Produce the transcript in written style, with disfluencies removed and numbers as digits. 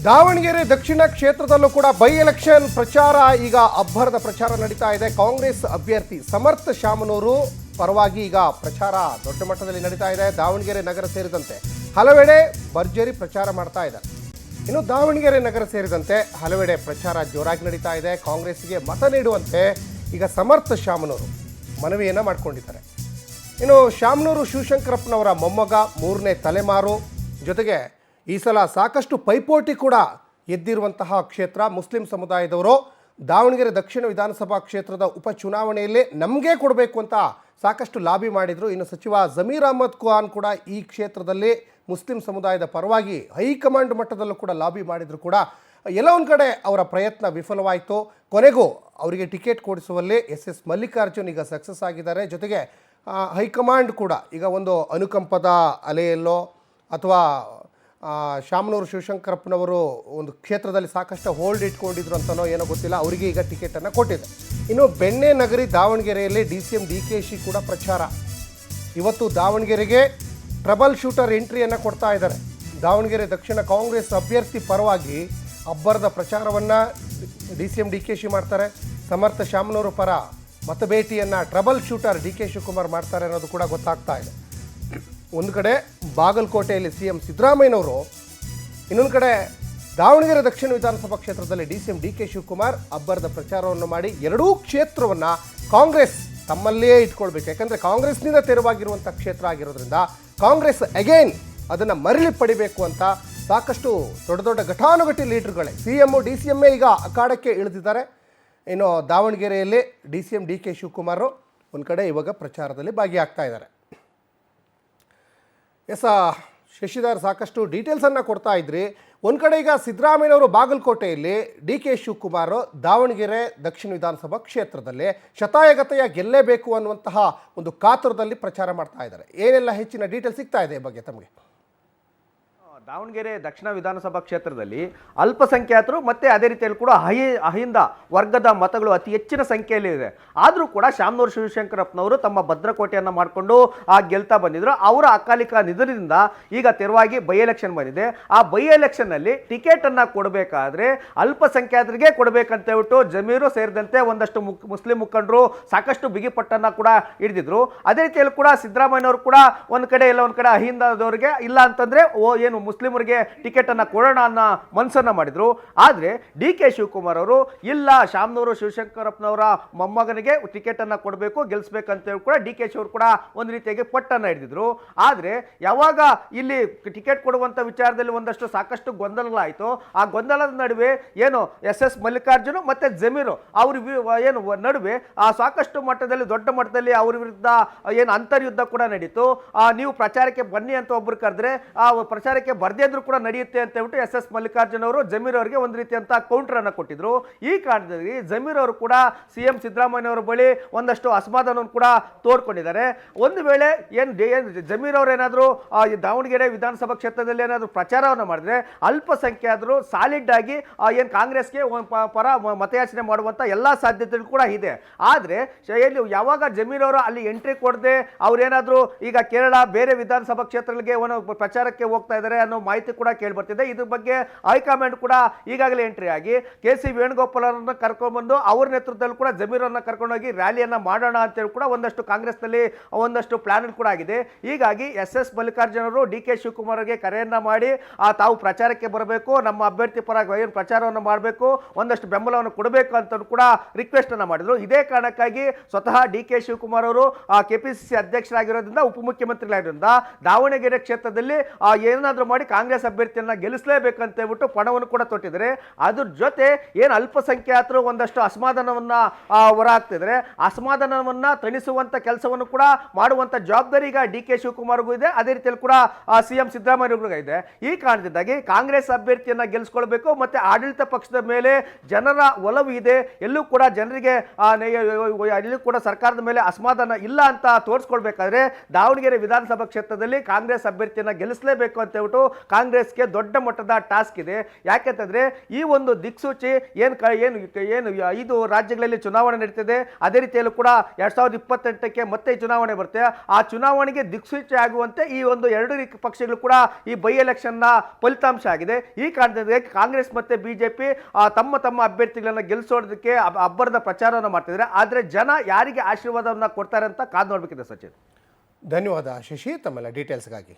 ದಾವಣಗೆರೆ ದಕ್ಷಿಣ ಕ್ಷೇತ್ರದಲ್ಲೂ ಕೂಡ by election ಪ್ರಚಾರ ಈಗ ಅಬ್ಬರದ ಪ್ರಚಾರ ನಡೀತಾ ಇದೆ. ಕಾಂಗ್ರೆಸ್ ಅಭ್ಯರ್ಥಿ ಸಮರ್ಥ ಶಾಮನೂರು ಪರವಾಗಿ ಈಗ ಪ್ರಚಾರ ದೊಡ್ಡ ಮಟ್ಟದಲ್ಲಿ ನಡೀತಾ ಇದೆ. ದಾವಣಗೆರೆ ನಗರ ಸೇರಿದಂತೆ ಹಲವೆಡೆ ಭರ್ಜರಿ ಪ್ರಚಾರ ಮಾಡ್ತಾ ಇದ್ದಾರೆ. ಇನ್ನು ದಾವಣಗೆರೆ ನಗರ ಸೇರಿದಂತೆ ಹಲವೆಡೆ ಪ್ರಚಾರ ಜೋರಾಗಿ ನಡೀತಾ ಇದೆ. ಕಾಂಗ್ರೆಸ್ಗೆ ಮತ ನೀಡುವಂತೆ ಈಗ ಸಮರ್ಥ ಶಾಮನೂರು ಮನವಿಯನ್ನು ಮಾಡಿಕೊಂಡಿದ್ದಾರೆ. ಇನ್ನು ಶಾಮನೂರು ಶಿವಶಂಕರಪ್ಪನವರ ಮೊಮ್ಮಗ, ಮೂರನೇ ತಲೆಮಾರು, ಜೊತೆಗೆ ಈ ಸಲ ಸಾಕಷ್ಟು ಪೈಪೋಟಿ ಕೂಡ ಎದ್ದಿರುವಂತಹ ಕ್ಷೇತ್ರ. ಮುಸ್ಲಿಂ ಸಮುದಾಯದವರು ದಾವಣಗೆರೆ ದಕ್ಷಿಣ ವಿಧಾನಸಭಾ ಕ್ಷೇತ್ರದ ಉಪಚುನಾವಣೆಯಲ್ಲಿ ನಮಗೆ ಕೊಡಬೇಕು ಅಂತ ಸಾಕಷ್ಟು ಲಾಬಿ ಮಾಡಿದರು. ಇನ್ನು ಸಚಿವ ಜಮೀರ್ ಅಹಮದ್ ಖಾನ್ ಕೂಡ ಈ ಕ್ಷೇತ್ರದಲ್ಲಿ ಮುಸ್ಲಿಂ ಸಮುದಾಯದ ಪರವಾಗಿ ಹೈಕಮಾಂಡ್ ಮಟ್ಟದಲ್ಲೂ ಕೂಡ ಲಾಬಿ ಮಾಡಿದ್ರು ಕೂಡ ಎಲ್ಲ ಒಂದು ಕಡೆ ಅವರ ಪ್ರಯತ್ನ ವಿಫಲವಾಯಿತು. ಕೊನೆಗೂ ಅವರಿಗೆ ಟಿಕೆಟ್ ಕೊಡಿಸುವಲ್ಲಿ ಎಸ್ ಮಲ್ಲಿಕಾರ್ಜುನ್ ಈಗ ಸಕ್ಸಸ್ ಆಗಿದ್ದಾರೆ. ಜೊತೆಗೆ ಹೈಕಮಾಂಡ್ ಕೂಡ ಈಗ ಒಂದು ಅನುಕಂಪದ ಅಲೆಯಲ್ಲೋ ಅಥವಾ ಶಾಮನೂರು ಶಿವಶಂಕರಪ್ಪನವರು ಒಂದು ಕ್ಷೇತ್ರದಲ್ಲಿ ಸಾಕಷ್ಟು ಹೋಲ್ಡ್ ಇಟ್ಕೊಂಡಿದ್ರು ಅಂತನೋ ಏನೋ ಗೊತ್ತಿಲ್ಲ, ಅವರಿಗೆ ಈಗ ಟಿಕೆಟನ್ನು ಕೊಟ್ಟಿದೆ. ಇನ್ನು ಬೆಣ್ಣೆ ನಗರಿ ದಾವಣಗೆರೆಯಲ್ಲಿ DCM DKC ಕೂಡ ಪ್ರಚಾರ. ಇವತ್ತು ದಾವಣಗೆರೆಗೆ ಟ್ರಬಲ್ ಶೂಟರ್ ಎಂಟ್ರಿಯನ್ನು ಕೊಡ್ತಾ ಇದ್ದಾರೆ. ದಾವಣಗೆರೆ ದಕ್ಷಿಣ ಕಾಂಗ್ರೆಸ್ ಅಭ್ಯರ್ಥಿ ಪರವಾಗಿ ಅಬ್ಬರದ ಪ್ರಚಾರವನ್ನು DCM DKC ಮಾಡ್ತಾರೆ. ಸಮರ್ಥ ಶಾಮನೂರು ಪರ ಮತಬೇಟಿಯನ್ನು ಟ್ರಬಲ್ ಶೂಟರ್ DK ಶಿವಕುಮಾರ್ ಮಾಡ್ತಾರೆ ಅನ್ನೋದು ಕೂಡ ಗೊತ್ತಾಗ್ತಾ ಇದೆ. ಒಂದು ಕಡೆ ಬಾಗಲಕೋಟೆಯಲ್ಲಿ CM ಸಿದ್ದರಾಮಯ್ಯನವರು, ಇನ್ನೊಂದು ಕಡೆ ದಾವಣಗೆರೆ ದಕ್ಷಿಣ ವಿಧಾನಸಭಾ ಕ್ಷೇತ್ರದಲ್ಲಿ DCM DK ಶಿವಕುಮಾರ್ ಅಬ್ಬರದ ಪ್ರಚಾರವನ್ನು ಮಾಡಿ ಎರಡೂ ಕ್ಷೇತ್ರವನ್ನು ಕಾಂಗ್ರೆಸ್ ತಮ್ಮಲ್ಲೇ ಇಟ್ಕೊಳ್ಬೇಕು. ಯಾಕಂದರೆ ಕಾಂಗ್ರೆಸ್ನಿಂದ ತೆರವಾಗಿರುವಂಥ ಕ್ಷೇತ್ರ ಆಗಿರೋದ್ರಿಂದ ಕಾಂಗ್ರೆಸ್ ಅಗೈನ್ ಅದನ್ನು ಮರಳಿ ಪಡಿಬೇಕು ಅಂತ ಸಾಕಷ್ಟು ದೊಡ್ಡ ದೊಡ್ಡ ಘಟಾನುಘಟಿ ಲೀಡರ್ಗಳೇ CM DCM ಈಗ ಅಖಾಡಕ್ಕೆ ಇಳಿದಿದ್ದಾರೆ. ಇನ್ನು ದಾವಣಗೆರೆಯಲ್ಲಿ DCM DK ಶಿವಕುಮಾರ್ ಒಂದು ಕಡೆ ಇವಾಗ ಪ್ರಚಾರದಲ್ಲಿ ಭಾಗಿಯಾಗ್ತಾ ಇದ್ದಾರೆ. ಶಶಿಧರ್ ಸಾಕಷ್ಟು ಡೀಟೇಲ್ಸನ್ನು ಕೊಡ್ತಾ ಇದ್ರಿ. ಒಂದು ಕಡೆ ಈಗ ಸಿದ್ದರಾಮಯ್ಯನವರು ಬಾಗಲಕೋಟೆಯಲ್ಲಿ, DK ಶಿವಕುಮಾರ್ ದಾವಣಗೆರೆ ದಕ್ಷಿಣ ವಿಧಾನಸಭಾ ಕ್ಷೇತ್ರದಲ್ಲಿ ಶತಾಯಗತಾಯ ಗೆಲ್ಲೇಬೇಕು ಅನ್ನುವಂತಹ ಒಂದು ಕಾತುರದಲ್ಲಿ ಪ್ರಚಾರ ಮಾಡ್ತಾ ಇದ್ದಾರೆ. ಏನೆಲ್ಲ ಹೆಚ್ಚಿನ ಡೀಟೇಲ್ಸ್ ಸಿಗ್ತಾ ಇದೆ ಈ ಬಗ್ಗೆ ತಮಗೆ? ದಾವಣಗೆರೆ ದಕ್ಷಿಣ ವಿಧಾನಸಭಾ ಕ್ಷೇತ್ರದಲ್ಲಿ ಅಲ್ಪಸಂಖ್ಯಾತರು ಮತ್ತು ಅದೇ ರೀತಿಯಲ್ಲಿ ಕೂಡ ಅಹಿಂದ ವರ್ಗದ ಮತಗಳು ಅತಿ ಹೆಚ್ಚಿನ ಸಂಖ್ಯೆಯಲ್ಲಿ ಇದೆ. ಆದರೂ ಕೂಡ ಶಾಮನೂರು ಶಿವಶಂಕರಪ್ಪನವರು ತಮ್ಮ ಭದ್ರಕೋಟೆಯನ್ನು ಮಾಡಿಕೊಂಡು ಗೆಲ್ತಾ ಬಂದಿದ್ರು. ಅವರ ಅಕಾಲಿಕ ನಿಧನದಿಂದ ಈಗ ತೆರವಾಗಿ ಬೈ ಎಲೆಕ್ಷನ್ ಬಂದಿದೆ. ಆ ಬೈ ಎಲೆಕ್ಷನ್ನಲ್ಲಿ ಟಿಕೆಟನ್ನು ಕೊಡಬೇಕಾದ್ರೆ ಅಲ್ಪಸಂಖ್ಯಾತರಿಗೆ ಕೊಡಬೇಕಂತ ಹೇಳ್ಬಿಟ್ಟು ಜಮೀರು ಸೇರಿದಂತೆ ಒಂದಷ್ಟು ಮುಸ್ಲಿಂ ಮುಖಂಡರು ಸಾಕಷ್ಟು ಬಿಗಿಪಟ್ಟನ್ನು ಕೂಡ ಹಿಡಿದಿದ್ರು. ಅದೇ ರೀತಿಯಲ್ಲಿ ಕೂಡ ಸಿದ್ದರಾಮಯ್ಯನವರು ಕೂಡ ಒಂದು ಕಡೆ ಎಲ್ಲ ಒಂದು ಕಡೆ ಅಹಿಂದದವರಿಗೆ ಇಲ್ಲ ಅಂತಂದರೆ ಏನು ಮುಸ್ಲಿಮರಿಗೆ ಟಿಕೆಟ್ ಅನ್ನ ಕೊಡೋಣ ಅನ್ನೋ ಮನಸ್ಸನ್ನ ಮಾಡಿದ್ರು. ಆದರೆ DK ಶಿವಕುಮಾರ್ ಅವರು ಇಲ್ಲ, ಶಾಮನೂರು ಶಿವಶಂಕರಪ್ಪನವರ ಮೊಮ್ಮಗನಿಗೆ ಟಿಕೆಟ್ ಅನ್ನ ಕೊಡಬೇಕು, ಗೆಲ್ಲಿಸಬೇಕಂತ ಹೇಳಿ ಕೂಡ DK ಅವರು ಕೂಡ ಒಂದು ರೀತಿಯಾಗಿ ಪಟ್ಟನ್ನು ಹಿಡಿದಿದ್ರು. ಆದರೆ ಯಾವಾಗ ಇಲ್ಲಿ ಟಿಕೆಟ್ ಕೊಡುವಂತ ವಿಚಾರದಲ್ಲಿ ಒಂದಷ್ಟು ಸಾಕಷ್ಟು ಗೊಂದಲಗಳಾಯಿತು. ಆ ಗೊಂದಲದ ನಡುವೆ ಏನು SS ಮಲ್ಲಿಕಾರ್ಜುನ್ ಮತ್ತೆ ಜಮೀರು ಅವ್ರ ಏನು ನಡುವೆ ಸಾಕಷ್ಟು ಮಟ್ಟದಲ್ಲಿ ದೊಡ್ಡ ಮಟ್ಟದಲ್ಲಿ ಅವ್ರ ವಿರುದ್ಧ ಏನು ಅಂತರ್ಯುದ್ಧ ಕೂಡ ನಡೀತು. ನೀವು ಪ್ರಚಾರಕ್ಕೆ ಬನ್ನಿ ಅಂತ ಒಬ್ರು ಕರೆದ್ರೆ ಆ ಪ್ರಚಾರಕ್ಕೆ ಬರ್ದೇ ಇದ್ರೂ ಕೂಡ ನಡೆಯುತ್ತೆ ಅಂತ ಹೇಳ್ಬಿಟ್ಟು SS ಮಲ್ಲಿಕಾರ್ಜುನ್ ಅವರು ಜಮೀರ್ ಅವರಿಗೆ ಒಂದು ರೀತಿಯಂತ ಕೌಂಟರ್ ಅನ್ನು ಕೊಟ್ಟಿದ್ರು. ಈ ಕಾರಣದಲ್ಲಿ ಜಮೀರ್ ಅವರು ಕೂಡ CM ಸಿದ್ದರಾಮಯ್ಯನವರ ಬಳಿ ಒಂದಷ್ಟು ಅಸಮಾಧಾನವನ್ನು ಕೂಡ ತೋಡ್ಕೊಂಡಿದ್ದಾರೆ. ಒಂದು ವೇಳೆ ಜಮೀರ್ ಅವರು ಏನಾದರೂ ದಾವಣಗೆರೆ ವಿಧಾನಸಭಾ ಕ್ಷೇತ್ರದಲ್ಲಿ ಏನಾದರೂ ಪ್ರಚಾರವನ್ನು ಮಾಡಿದ್ರೆ ಅಲ್ಪಸಂಖ್ಯಾತರು ಸಾಲಿಡ್ ಆಗಿ ಏನು ಕಾಂಗ್ರೆಸ್ಗೆ ಪರ ಮತಯಾಚನೆ ಮಾಡುವಂತ ಎಲ್ಲಾ ಸಾಧ್ಯತೆಗಳು ಕೂಡ ಇದೆ. ಆದರೆ ಯಾವಾಗ ಜಮೀರ್ ಅವರು ಅಲ್ಲಿ ಎಂಟ್ರಿ ಕೊಡದೆ ಅವ್ರೇನಾದರೂ ಈಗ ಕೇರಳ ಬೇರೆ ವಿಧಾನಸಭಾ ಕ್ಷೇತ್ರಗಳಿಗೆ ಪ್ರಚಾರಕ್ಕೆ ಹೋಗ್ತಾ ಇದ್ದಾರೆ ಅನ್ನೋ ಮಾಹಿತಿ ಕೂಡ ಕೇಳಿ ಬರ್ತಿದೆ. ಇದ್ರ ಬಗ್ಗೆ ಹೈಕಮಾಂಡ್ ಕೂಡ ಈಗಾಗಲೇ ಎಂಟ್ರಿ ಆಗಿ KC ವೇಣುಗೋಪಾಲ್ ಅವರನ್ನ ಕರ್ಕೊಂಡ್ಬಂದು ಅವ್ರ ನೇತೃತ್ವದಲ್ಲಿ ಕೂಡ ಜಮೀರ್ ಅವರನ್ನ ಕರ್ಕೊಂಡೋಗಿ ರ್ಯಾಲಿಯನ್ನ ಮಾಡೋಣ ಅಂತೇಳಿ ಕೂಡ ಒಂದಷ್ಟು ಕಾಂಗ್ರೆಸ್ನಲ್ಲಿ ಒಂದಷ್ಟು ಪ್ಲಾನ್ ಕೂಡ ಆಗಿದೆ. ಹೀಗಾಗಿ SS ಮಲ್ಲಿಕಾರ್ಜುನ್ ಅವರು DK ಶಿವಕುಮಾರ್ ಅವರಿಗೆ ಕರೆಯನ್ನ ಮಾಡಿ ತಾವು ಪ್ರಚಾರಕ್ಕೆ ಬರಬೇಕು, ನಮ್ಮ ಅಭ್ಯರ್ಥಿ ಪರ ಏನು ಪ್ರಚಾರವನ್ನು ಮಾಡಬೇಕು, ಒಂದಷ್ಟು ಬೆಂಬಲವನ್ನು ಕೊಡಬೇಕು ಅಂತ ಕೂಡ ರಿಕ್ವೆಸ್ಟ್ ಅನ್ನ ಮಾಡಿದ್ರು. ಇದೇ ಕಾರಣಕ್ಕಾಗಿ ಸ್ವತಃ DK ಶಿವಕುಮಾರ್ ಅವರು KPCC ಅಧ್ಯಕ್ಷರಾಗಿರೋದ್ರಿಂದ ಉಪಮುಖ್ಯಮಂತ್ರಿಗಳಾಗಿರೋದ್ರಿಂದ ದಾವಣಗೆರೆ ಕ್ಷೇತ್ರದಲ್ಲಿ ಏನಾದರೂ ಮಾಡಿ ಕಾಂಗ್ರೆಸ್ ಅಭ್ಯರ್ಥಿಯನ್ನ ಗೆಲ್ಲಿಸಲೇಬೇಕಂತ ಹೇಳ್ಬಿಟ್ಟು ಪಣವನ್ನು ಕೂಡ ತೊಟ್ಟಿದ್ದಾರೆ. ಅದ್ರ ಜೊತೆ ಏನು ಅಲ್ಪಸಂಖ್ಯಾತರು ಒಂದಷ್ಟು ಅಸಮಾಧಾನವನ್ನ ಹೊರಹಾಕ್ತಿದ್ರೆ ಅಸಮಾಧಾನವನ್ನ ತಣಿಸುವಂತ ಕೆಲಸವನ್ನು ಕೂಡ ಮಾಡುವಂತ ಜವಾಬ್ದಾರಿ ಈಗ DK ಶಿವಕುಮಾರ್ಗೂ ಇದೆ, ಅದೇ ರೀತಿಯಲ್ಲಿ ಕೂಡ CM ಸಿದ್ದರಾಮಯ್ಯಗೂ ಇದೆ. ಈ ಕಾರಣದಿಂದಾಗಿ ಕಾಂಗ್ರೆಸ್ ಅಭ್ಯರ್ಥಿಯನ್ನ ಗೆಲ್ಲಿಸ್ಕೊಳ್ಬೇಕು ಮತ್ತೆ ಆಡಳಿತ ಪಕ್ಷದ ಮೇಲೆ ಜನರ ಒಲವು ಇದೆ, ಎಲ್ಲೂ ಕೂಡ ಜನರಿಗೆ ಎಲ್ಲೂ ಕೂಡ ಸರ್ಕಾರದ ಮೇಲೆ ಅಸಮಾಧಾನ ಇಲ್ಲ ಅಂತ ತೋರಿಸ್ಕೊಳ್ಬೇಕಾದ್ರೆ ದಾವಣಗೆರೆ ವಿಧಾನಸಭಾ ಕ್ಷೇತ್ರದಲ್ಲಿ ಕಾಂಗ್ರೆಸ್ ಅಭ್ಯರ್ಥಿಯನ್ನ ಗೆಲ್ಲಿಸಲೇಬೇಕು ಅಂತ ಹೇಳ್ಬಿಟ್ಟು ಕಾಂಗ್ರೆಸ್ಗೆ ದೊಡ್ಡ ಮಟ್ಟದ ಟಾಸ್ಕ್ ಇದೆ. ಯಾಕೆಂತಂದ್ರೆ ಈ ಒಂದು ದಿಕ್ಸೂಚಿ ಏನು 5 ರಾಜ್ಯಗಳಲ್ಲಿ ಚುನಾವಣೆ ನಡೀತಿದೆ, ಅದೇ ರೀತಿಯಲ್ಲೂ ಕೂಡ 2028ಕ್ಕೆ ಮತ್ತೆ ಚುನಾವಣೆ ಬರುತ್ತೆ. ಆ ಚುನಾವಣೆಗೆ ದಿಕ್ಸೂಚಿ ಆಗುವಂತೆ ಈ ಒಂದು 2 ಪಕ್ಷಗಳು ಕೂಡ ಈ ಬೈ ಎಲೆಕ್ಷನ್ ನ ಫಲಿತಾಂಶ ಆಗಿದೆ. ಈ ಕಾರಣದಿಂದ ಕಾಂಗ್ರೆಸ್ ಮತ್ತೆ ಬಿಜೆಪಿ ತಮ್ಮ ಅಭ್ಯರ್ಥಿಗಳನ್ನ ಗೆಲ್ಲಿಸೋದಕ್ಕೆ ಅಬ್ಬರದ ಪ್ರಚಾರವನ್ನು ಮಾಡ್ತಿದ್ದಾರೆ. ಆದ್ರೆ ಜನ ಯಾರಿಗೆ ಆಶೀರ್ವಾದವನ್ನ ಕೊಡ್ತಾರೆ ಅಂತ ಕಾದು ನೋಡ್ಬೇಕಿದೆ ಸಚಿನ್. ಧನ್ಯವಾದ ಶಶಿ ತಮ್ಮೆಲ್ಲ ಡೀಟೇಲ್ಸ್ಗಾಗಿ.